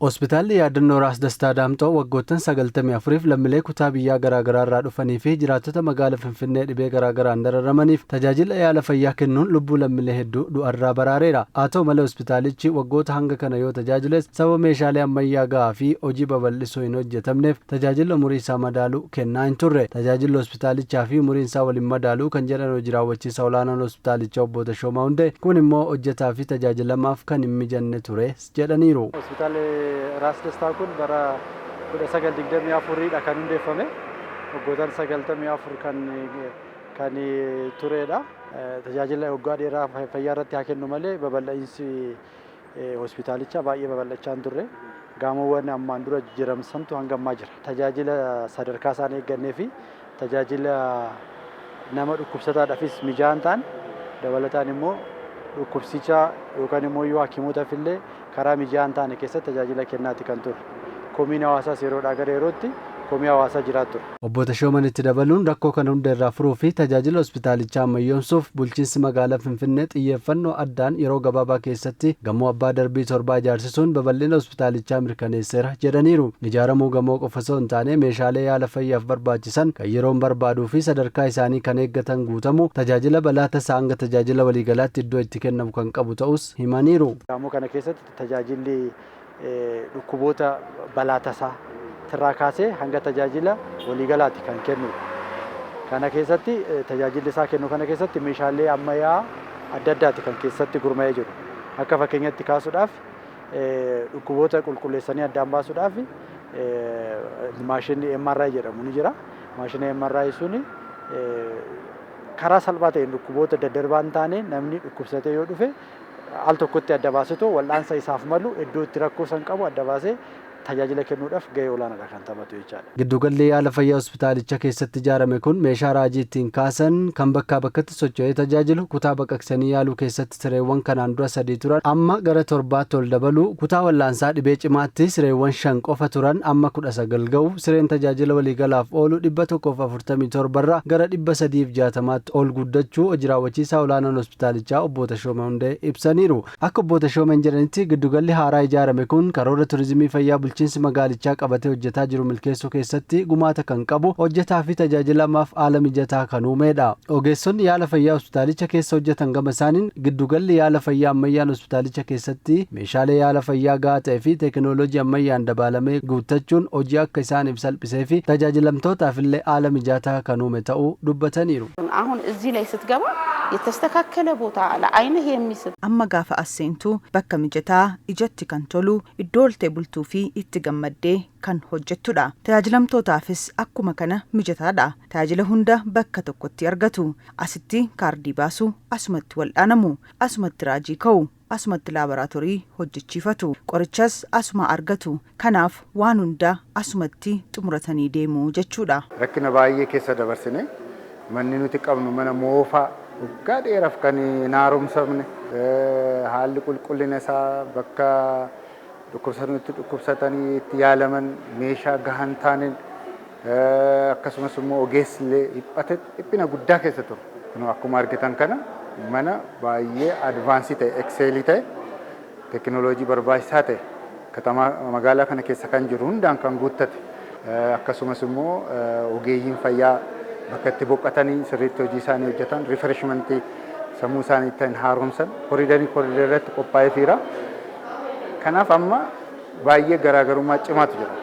Hospitaalli yaadannoo Raas Dastaa Daamxoo waggoottan 94f lammiilee kutaa biyyaa garaagaraa irraa dhufanii fi jiraattota magaalaa Finfinnee dhibee garaagaraan dararamaniif tajaajila yaala fayyaa kennuun lubbuu lammiilee hedduu du'arraa baraareera. Haa ta'u malee hospitaalichi waggoota hanga kana yoo tajaajiles sababa meeshaalee ammayyaa gahaa fi hojii babal'isuu hin hojjetamneef tajaajila umurii isaa madaaluu kennaa hin turre. Tajaajilli hospitaalichaa fi umuriin isaa waliin madaaluu kan jedhan hojii raawwachiisaa olaanaan hospitaalichaa obbo Tashoomaa Hundee kun immoo hojjetaa fi tajaajilamaaf kan hin mijanne ture jedhaniiru. Raas Dastaa kun bara 1924 kan hundeeffame waggoottan 94 kan turedha. Tajaajila waggaa dheeraa fayyaa irratti haa kennu malee babal'insi hospitaalichaa baay'ee babal'achaa hin turre. Gamoowwan ammaan dura jijjiiramsantu hanga ammaa jira. Tajaajila sadarkaa isaan eeggannee fi tajaajila nama dhukkubsataadhaafis mijaa'an ta'an dabalataan immoo dhukkubsichaa yookaan immoo yoo hakimootaaf illee karaa mijaa'an ta'an keessatti tajaajila kennaati kan ture. Komiin hawaasaas yeroodhaa gara yerootti komii hawaasaa jiraatu. Obbo Tashooman itti dabaluun rakkoo kana hunda irraa furuu fi tajaajila hospitaalichaa ammayyoomsuuf bulchiinsi magaalaa Finfinnee xiyyeeffannoo addaan yeroo gabaabaa keessatti gamoo abbaa darbii 7 ijaarsisuun babal'ina hospitaalichaa mirkaneesseera jedhaniiru. Ijaaramuu gamoo qofa osoo hin taane meeshaalee yaala fayyaaf barbaachisan kan yeroon barbaaduu fi sadarkaa isaanii kan eeggatan guutamu tajaajila balaa tasaa hanga tajaajila waliigalaatti iddoo itti kennamu kan qabu ta'us himaniiru. Gamoo kana keessatti tajaajilli dhukkuboota balaa tasaa irraa kaasee hanga tajaajila waliigalaatti kan kennu. Kana keessatti tajaajilli isaa kennu kana keessatti meeshaalee ammayyaa adda addaati kan keessatti gurmaa'ee jiru. Akka fakkeenyatti kaasuudhaaf dhukkuboota qulqulleessanii addaan baasuudhaaf maashinni MRI jedhamu ni jira. Maashinni MRI suni karaa salphaa ta'een dhukkuboota daddarbaa hin taane namni dhukkubsatee yoo dhufe al tokkotti adda baasitoo wal'aansa isaaf malu iddoo itti rakkoo san qabu adda baasee tajaajila kennuudhaaf gahee olaanaadha kan taphatu jechaadha. Giddugalli yaala fayyaa hospitaalicha keessatti ijaarame kun meeshaa raajii ittiin kaasan kan bakkaa bakkatti socho'ee tajaajilu kutaa baqaqsanii yaaluu keessatti sireewwan kanaan dura 3 turan amma gara 7tti ol dabalu kutaa wal'aansaa dhibee cimaatti sireewwan 5 qofa turan amma 19 ga'u sireen tajaajila waliigalaaf oolu 147 irraa gara 360tti ol guddachuu hojii raawwachiisaa olaanaan hospitaalichaa obbo Tashoomaa Hundee ibsaniiru. Akka obbo Tashoomaan jedhanitti giddugalli haaraa ijaarame kun karoora turizimii fayyaa bulchiinsi magaalichaa qabatee hojjetaa jiru milkeessuu keessatti gumaata kan qabu hojjetaa fi tajaajilamaaf haala mijataa kan uumedha. Ogeessonni yaala fayyaa hospitaalicha keessa hojjetan gama isaaniin giddugalli yaala fayyaa ammayyaan hospitaalicha keessatti meeshaalee yaala fayyaa gahaa ta'ee fi teekinooloojii ammayyaan dabalamee guuttachuun hojii akka isaaniif salphisee fi tajaajilamtootaaf illee haala mijataa kan uume ta'uu dubbataniiru. አሁን እዚህ ላይ ስትገባ የተስተካከለ ቦታ ለአይንህ የሚስብ amma gaafa asseentu bakka mijataa ijatti kan tolu iddoo oltee bultuu fi itti gammaddee kan hojjettudha. Tajaajilamtootaafis akkuma kana mijataadha. Tajaajila hunda bakka tokkotti argatu. Asitti kaardii baasu, asumatti wal'aanamu, asumatti raajii ka'u, asumatti laaboraatoorii hojjechiifatu. Qorichas asuma argatu. Kanaaf waan hunda asumatti xumuratanii deemu jechuudha. Rakkina baay'ee keessa dabarsine manni nuti qabnu mana moofaa waggaa dheeraaf kan hin haaromsamne haalli qulqullina isaa bakka dhukkubsatanitti dhukkubsatanii itti yaalaman meeshaa gahaan taaneen akkasumas immoo ogeessi illee dhiphina guddaa keessa ture. Kun akkuma argitan kana mana baay'ee advaansii ta'e ekseelii ta'e teekinooloojii barbaachisaa ta'e katamaa magaalaa kana keessa kan jiru hundaan kan guuttate akkasumas immoo ogeeyyiin fayyaa bakka itti boqotanii sirriitti hojii isaanii hojjetan rifreshmentii sammuu isaanii ittiin haaromsan koriidarii irratti qophaa'ee jira. Kanaaf amma baay'ee garaagarummaa cimaatu jira.